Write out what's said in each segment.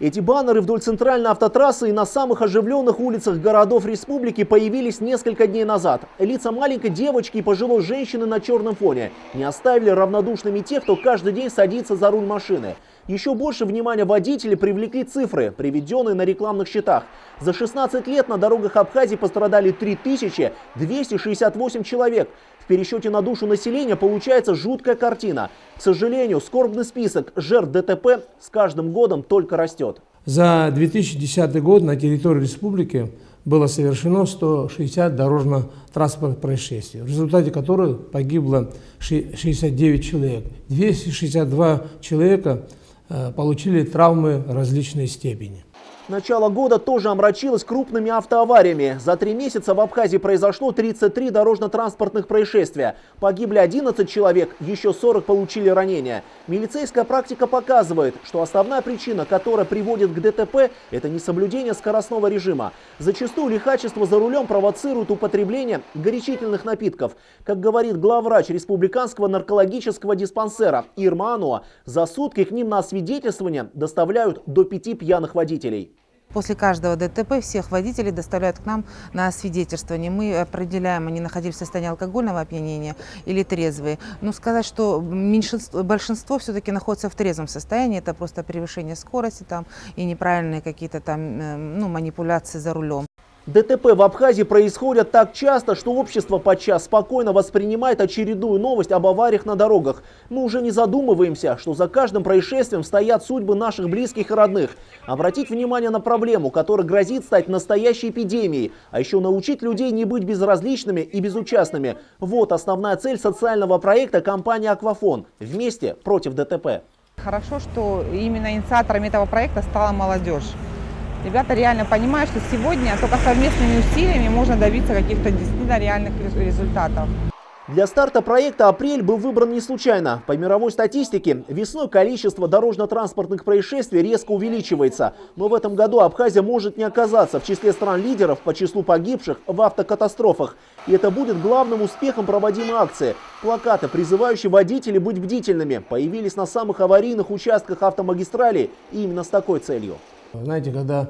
Эти баннеры вдоль центральной автотрассы и на самых оживленных улицах городов республики появились несколько дней назад. Лица маленькой девочки и пожилой женщины на черном фоне не оставили равнодушными тех, кто каждый день садится за руль машины. Еще больше внимания водителей привлекли цифры, приведенные на рекламных щитах. За 16 лет на дорогах Абхазии пострадали 3268 человек. В пересчете на душу населения получается жуткая картина. К сожалению, скорбный список жертв ДТП с каждым годом только растет. За 2010 год на территории республики было совершено 160 дорожно-транспортных происшествий, в результате которых погибло 69 человек. 262 человека получили травмы различной степени. Начало года тоже омрачилось крупными автоавариями. За 3 месяца в Абхазии произошло 33 дорожно-транспортных происшествия. Погибли 11 человек, еще 40 получили ранения. Милицейская практика показывает, что основная причина, которая приводит к ДТП, это несоблюдение скоростного режима. Зачастую лихачество за рулем провоцирует употребление горячительных напитков. Как говорит главврач республиканского наркологического диспансера Ирма Ануа, за сутки к ним на освидетельствование доставляют до 5 пьяных водителей. После каждого ДТП всех водителей доставляют к нам на освидетельствование. Мы определяем, они находились в состоянии алкогольного опьянения или трезвые. Но сказать, что большинство все-таки находится в трезвом состоянии, это просто превышение скорости там, и неправильные какие-то там манипуляции за рулем. ДТП в Абхазии происходят так часто, что общество подчас спокойно воспринимает очередную новость об авариях на дорогах. Мы уже не задумываемся, что за каждым происшествием стоят судьбы наших близких и родных. Обратить внимание на проблему, которая грозит стать настоящей эпидемией, а еще научить людей не быть безразличными и безучастными. Вот основная цель социального проекта компании «Аквафон». Вместе против ДТП. Хорошо, что именно инициаторами этого проекта стала молодежь. Ребята реально понимают, что сегодня только совместными усилиями можно добиться каких-то действительно реальных результатов. Для старта проекта апрель был выбран не случайно. По мировой статистике, весной количество дорожно-транспортных происшествий резко увеличивается. Но в этом году Абхазия может не оказаться в числе стран-лидеров по числу погибших в автокатастрофах. И это будет главным успехом проводимой акции. Плакаты, призывающие водителей быть бдительными, появились на самых аварийных участках автомагистралей именно с такой целью. Знаете, когда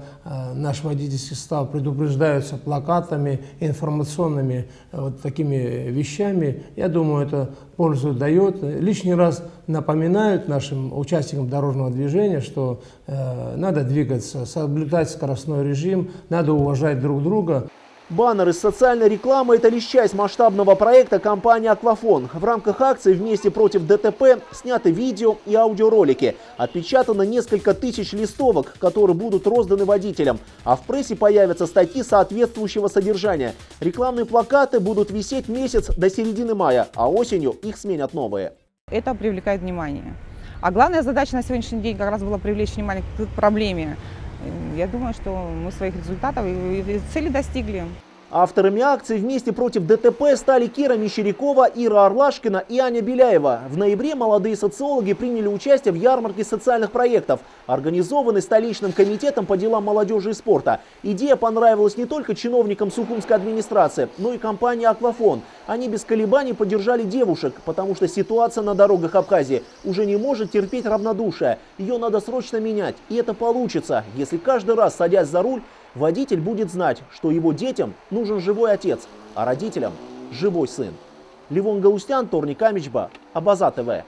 наш водительский состав предупреждаются плакатами, информационными вот такими вещами, я думаю, это пользу дает. Лишний раз напоминают нашим участникам дорожного движения, что надо двигаться, соблюдать скоростной режим, надо уважать друг друга. Баннеры с социальной рекламой – это лишь часть масштабного проекта компании «Аквафон». В рамках акции «Вместе против ДТП» сняты видео и аудиоролики. Отпечатано несколько тысяч листовок, которые будут розданы водителям. А в прессе появятся статьи соответствующего содержания. Рекламные плакаты будут висеть месяц до середины мая, а осенью их сменят новые. Это привлекает внимание. А главная задача на сегодняшний день как раз была привлечь внимание к проблеме. Я думаю, что мы своих результатов и цели достигли. Авторами акции «Вместе против ДТП» стали Кира Мещерякова, Ира Орлашкина и Аня Беляева. В ноябре молодые социологи приняли участие в ярмарке социальных проектов, организованной столичным комитетом по делам молодежи и спорта. Идея понравилась не только чиновникам Сухумской администрации, но и компании «Аквафон». Они без колебаний поддержали девушек, потому что ситуация на дорогах Абхазии уже не может терпеть равнодушие. Ее надо срочно менять. И это получится, если каждый раз, садясь за руль, водитель будет знать, что его детям нужен живой отец, а родителям – живой сын. Левон Галустян, Торник Амичба, Абаза ТВ.